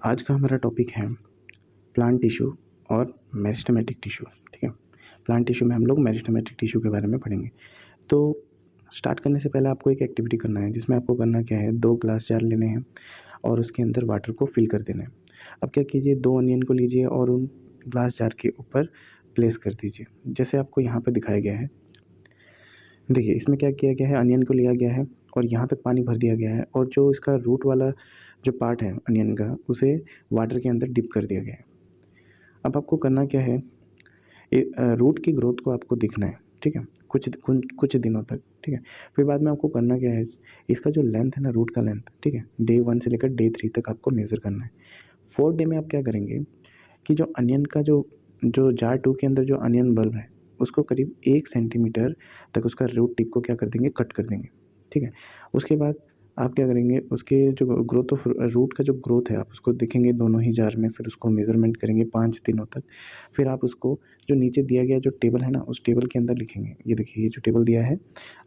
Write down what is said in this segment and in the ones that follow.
आज का हमारा टॉपिक है प्लांट टिश्यू और मेरिस्टेमेटिक टिश्यू। ठीक है, प्लांट टिश्यू में हम लोग मेरिस्टेमेटिक टिश्यू के बारे में पढ़ेंगे। तो स्टार्ट करने से पहले आपको एक एक्टिविटी करना है, जिसमें आपको करना क्या है, 2 ग्लास जार लेने हैं और उसके अंदर वाटर को फिल कर देना है। अब क्या कीजिए, 2 अनियन को लीजिए और उन ग्लास जार के ऊपर प्लेस कर दीजिए, जैसे आपको यहाँ पर दिखाया गया है। देखिए इसमें क्या किया गया है, अनियन को लिया गया है और यहाँ तक पानी भर दिया गया है, और जो इसका रूट वाला जो पार्ट है अनियन का, उसे वाटर के अंदर डिप कर दिया गया है। अब आपको करना क्या है, रूट की ग्रोथ को आपको दिखना है। ठीक है, कुछ दिनों तक। ठीक है, फिर बाद में आपको करना क्या है, इसका जो लेंथ है ना, रूट का लेंथ, ठीक है, डे 1 से लेकर डे 3 तक आपको मेज़र करना है। 4th डे में आप क्या करेंगे कि जो अनियन का जो जो जार 2 के अंदर जो अनियन बल्ब है, उसको करीब 1 सेंटीमीटर तक उसका रूट टिप को क्या कर देंगे, कट कर देंगे। ठीक है, उसके बाद आप क्या करेंगे, उसके जो ग्रोथ ऑफ रूट का जो ग्रोथ है, आप उसको देखेंगे दोनों ही जार में, फिर उसको मेज़रमेंट करेंगे 5 दिनों तक। फिर आप उसको जो नीचे दिया गया जो टेबल है ना, उस टेबल के अंदर लिखेंगे। ये देखिए, ये जो टेबल दिया है,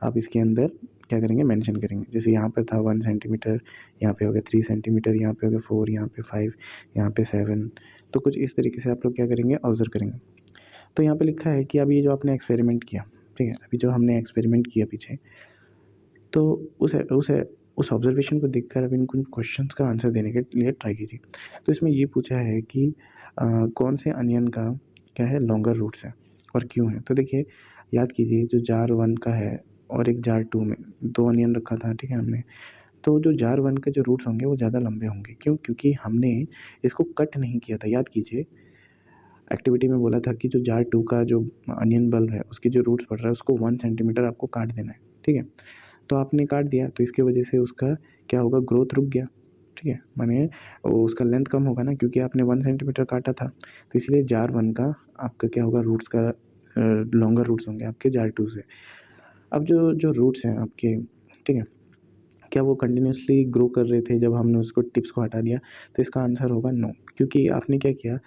आप इसके अंदर क्या करेंगे, मेंशन करेंगे। जैसे यहाँ पर था 1 सेंटीमीटर, यहाँ पे हो गया 3 सेंटीमीटर, यहाँ पे हो गया 4, यहाँ पे 5, यहाँ पे 7। तो कुछ इस तरीके से आप लोग क्या करेंगे, ऑब्जर्व करेंगे। तो यहाँ पे लिखा है कि अभी ये जो आपने एक्सपेरिमेंट किया, ठीक है, अभी जो हमने एक्सपेरिमेंट किया पीछे, तो उस ऑब्जर्वेशन को देखकर अब इनको क्वेश्चंस का आंसर देने के लिए ट्राई कीजिए। तो इसमें ये पूछा है कि कौन से अनियन का क्या है, लॉन्गर रूट्स है और क्यों है। तो देखिए, याद कीजिए, जो जार 1 का है और एक जार 2 में 2 अनियन रखा था, ठीक है हमने। तो जो जार 1 के जो रूट्स होंगे वो ज़्यादा लंबे होंगे। क्यों? क्योंकि हमने इसको कट नहीं किया था। याद कीजिए, एक्टिविटी में बोला था कि जो जार 2 का जो अनियन बल्ब है, उसके जो रूट्स पड़ रहा है, उसको 1 सेंटीमीटर आपको काट देना है। ठीक है, तो आपने काट दिया, तो इसकी वजह से उसका क्या होगा, ग्रोथ रुक गया। ठीक है, माने उसका लेंथ कम होगा ना, क्योंकि आपने 1 सेंटीमीटर काटा था। तो इसलिए जार 1 का आपका क्या होगा, रूट्स का लॉन्गर रूट्स होंगे आपके जार 2 से। अब जो जो रूट्स हैं आपके, ठीक है, क्या वो कंटिन्यूसली ग्रो कर रहे थे जब हमने उसको टिप्स को हटा दिया? तो इसका आंसर होगा नो, क्योंकि आपने क्या किया,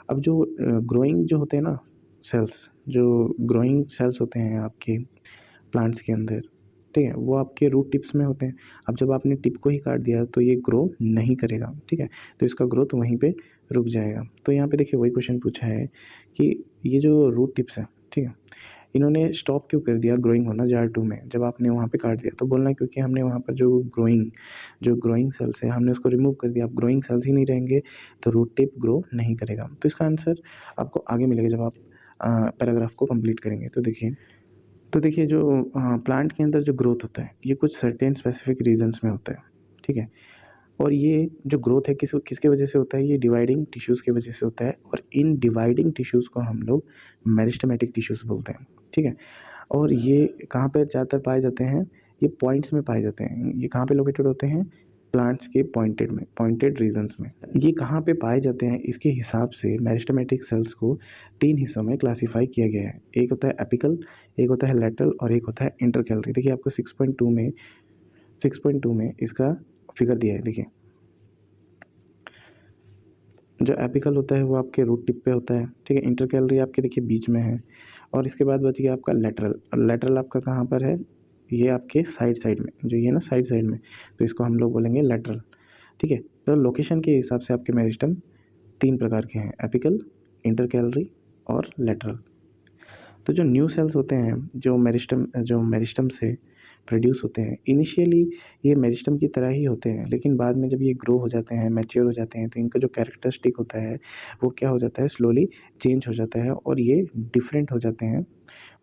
अब जो ग्रोइंग जो होते हैं ना सेल्स, जो ग्रोइंग सेल्स होते हैं आपके प्लांट्स के अंदर, ठीक है, वो आपके रूट टिप्स में होते हैं। अब जब आपने टिप को ही काट दिया तो ये ग्रो नहीं करेगा। ठीक है, तो इसका ग्रोथ वहीं पे रुक जाएगा। तो यहाँ पे देखिए, वही क्वेश्चन पूछा है कि ये जो रूट टिप्स है, ठीक है, इन्होंने स्टॉप क्यों कर दिया ग्रोइंग होना जार 2 में, जब आपने वहाँ पे काट दिया? तो बोलना है क्योंकि हमने वहाँ पर जो ग्रोइंग सेल्स है, हमने उसको रिमूव कर दिया। अब ग्रोइंग सेल्स ही नहीं रहेंगे तो रूट टिप ग्रो नहीं करेगा। तो इसका आंसर आपको आगे मिलेगा जब आप पैराग्राफ को कंप्लीट करेंगे। तो देखिए जो प्लांट के अंदर जो ग्रोथ होता है, ये कुछ सर्टेन स्पेसिफिक रीजंस में होता है। ठीक है, और ये जो ग्रोथ है किसके वजह से होता है, ये डिवाइडिंग टिश्यूज़ की वजह से होता है, और इन डिवाइडिंग टिश्यूज़ को हम लोग मेरिस्टेमेटिक टिश्यूज़ बोलते हैं। ठीक है, और ये कहाँ पे ज़्यादातर पाए जाते हैं, ये पॉइंट्स में पाए जाते हैं। ये कहाँ पे लोकेटेड होते हैं, प्लांट्स के पॉइंटेड रीजन्स में। ये कहाँ पे पाए जाते हैं, इसके हिसाब से मेरिस्टेमेटिक सेल्स को 3 हिस्सों में क्लासिफाई किया गया है। एक होता है एपिकल, एक होता है लैटरल और एक होता है इंटरकैलरी। देखिए आपको 6.2 में इसका फिगर दिया है। देखिए, जो एपिकल होता है वो आपके रूट टिप पे होता है। ठीक है, इंटरकैलरी आपके देखिए बीच में है, और इसके बाद बच गया आपका लैटरल। लैटरल आपका कहाँ पर है, ये आपके साइड में, जो ये ना साइड में, तो इसको हम लोग बोलेंगे लैटरल। ठीक है, तो लोकेशन के हिसाब से आपके मेरिस्टम 3 प्रकार के हैं, एपिकल, इंटरकैलरी और लैटरल। तो जो न्यू सेल्स होते हैं, जो मेरिस्टम से प्रोड्यूस होते हैं, इनिशियली ये मेरिस्टम की तरह ही होते हैं, लेकिन बाद में जब ये ग्रो हो जाते हैं, मैच्योर हो जाते हैं, तो इनका जो कैरेक्टरिस्टिक होता है वो क्या हो जाता है, स्लोली चेंज हो जाता है, और ये डिफरेंट हो जाते हैं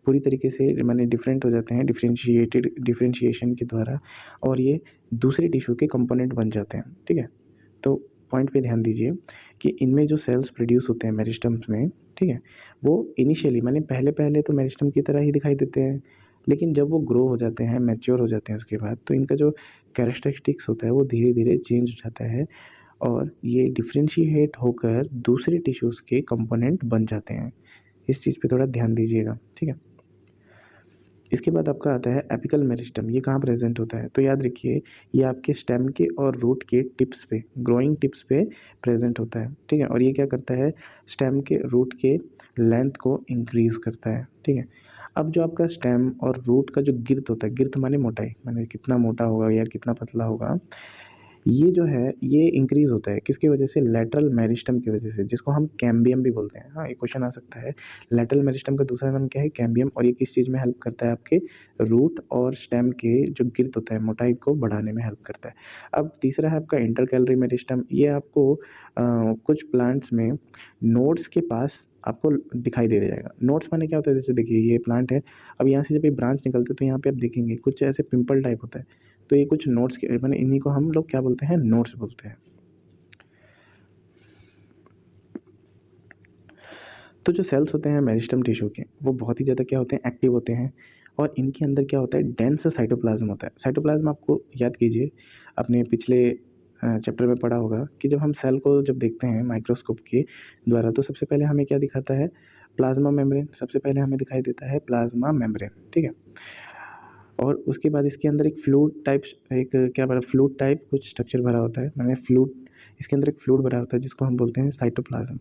पूरी तरीके से, माने डिफरेंट हो जाते हैं डिफरेंशिएशन के द्वारा, और ये दूसरे टिश्यू के कंपोनेंट बन जाते हैं। ठीक है, तो पॉइंट पे ध्यान दीजिए कि इनमें जो सेल्स प्रोड्यूस होते हैं मेरिस्टम्स में, ठीक है, वो इनिशियली माने पहले तो मेरिस्टम की तरह ही दिखाई देते हैं, लेकिन जब वो ग्रो हो जाते हैं, मैच्योर हो जाते हैं, उसके बाद तो इनका जो कैरेक्टरिस्टिक्स होता है वो धीरे धीरे चेंज हो जाता है, और ये डिफरेंशिएट होकर दूसरे टिश्यूज़ के कंपोनेंट बन जाते हैं। इस चीज़ पे थोड़ा ध्यान दीजिएगा। ठीक है, इसके बाद आपका आता है एपिकल मेरिस्टम। ये कहाँ प्रेजेंट होता है, तो याद रखिए, ये आपके स्टेम के और रूट के टिप्स पे, ग्रोइंग टिप्स पे प्रेजेंट होता है। ठीक है, और ये क्या करता है, स्टेम के रूट के लेंथ को इंक्रीज करता है। ठीक है, अब जो आपका स्टेम और रूट का जो गिर्थ होता है, गिर्थ माने मोटाई, माने कितना मोटा होगा या कितना पतला होगा, ये जो है ये इंक्रीज़ होता है किसकी वजह से? लैटरल मेरिस्टम की वजह से, जिसको हम कैम्बियम भी बोलते हैं। हाँ, ये क्वेश्चन आ सकता है। लैटरल मेरिस्टम का दूसरा नाम क्या है? कैम्बियम। और ये किस चीज़ में हेल्प करता है? आपके रूट और स्टेम के जो गिर्द होता है, मोटाई को बढ़ाने में हेल्प करता है। अब तीसरा है आपका इंटरकैलरी मेरिस्टम। ये आपको कुछ प्लांट्स में नोड्स के पास आपको दिखाई दे जाएगा। नोड्स माने क्या होता है? जैसे देखिए ये प्लांट है, अब यहाँ से जब ये ब्रांच निकलते हैं तो यहाँ पे आप देखेंगे कुछ ऐसे पिंपल टाइप होता है। तो ये कुछ नोड्स के माने इन्हीं को हम लोग क्या बोलते हैं? नोड्स बोलते हैं। तो जो सेल्स होते हैं मेरिस्टम टिश्यू के, वो बहुत ही ज़्यादा क्या होते हैं? एक्टिव होते हैं। और इनके अंदर क्या होता है? डेंस साइटोप्लाज्म होता है। साइटोप्लाज्म आपको याद कीजिए, अपने पिछले चैप्टर में पढ़ा होगा कि जब हम सेल को जब देखते हैं माइक्रोस्कोप के द्वारा, तो सबसे पहले हमें क्या दिखाता है? Plasma membrane. सबसे पहले हमें दिखाई देता है प्लाज्मा मेम्ब्रेन, ठीक है? और उसके बाद इसके अंदर एक फ्लूइड टाइप, एक क्या भरा, फ्लूइड टाइप कुछ स्ट्रक्चर भरा होता है, मैंने फ्लूइड, इसके अंदर एक फ्लूइड भरा होता है जिसको हम बोलते हैं साइटोप्लाज्म।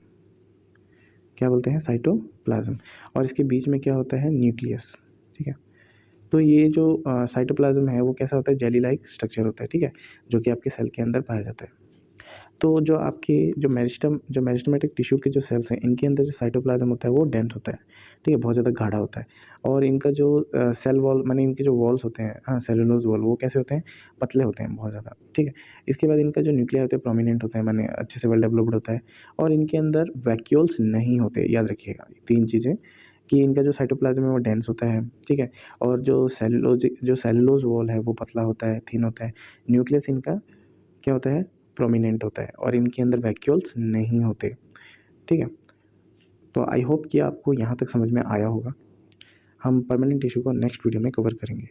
क्या बोलते हैं? साइटोप्लाज्म। और इसके बीच में क्या होता है? न्यूक्लियस, ठीक है? तो ये जो साइटोप्लाज्म है वो कैसा होता है? जेली लाइक स्ट्रक्चर होता है, ठीक है? जो कि आपके सेल के अंदर पाया जाता है। तो जो आपके जो मेरिस्टेमेटिक टिश्यू के जो सेल्स हैं, इनके अंदर जो साइटोप्लाज्म होता है वो डेंस होता है, ठीक है? बहुत ज़्यादा गाढ़ा होता है। और इनका जो सेल वॉल माने इनके जो वॉल्स होते हैं, हाँ, सेलुलोज वॉल, वो कैसे होते हैं? पतले होते हैं बहुत ज़्यादा, ठीक है? इसके बाद इनका जो न्यूक्लिया होता है प्रोमिनेंट होता है, माने अच्छे से वेल डेवलप्ड होता है। और इनके अंदर वैक्यूल्स नहीं होते, याद रखिएगा ये 3 चीज़ें, कि इनका जो साइटोप्लाज्म है वो डेंस होता है, ठीक है? और जो सेलुलोज वॉल है वो पतला होता है, थिन होता है। न्यूक्लियस इनका क्या होता है? प्रोमिनेंट होता है। और इनके अंदर वैक्यूल्स नहीं होते, ठीक है? तो आई होप कि आपको यहाँ तक समझ में आया होगा। हम परमानेंट टिश्यू को नेक्स्ट वीडियो में कवर करेंगे।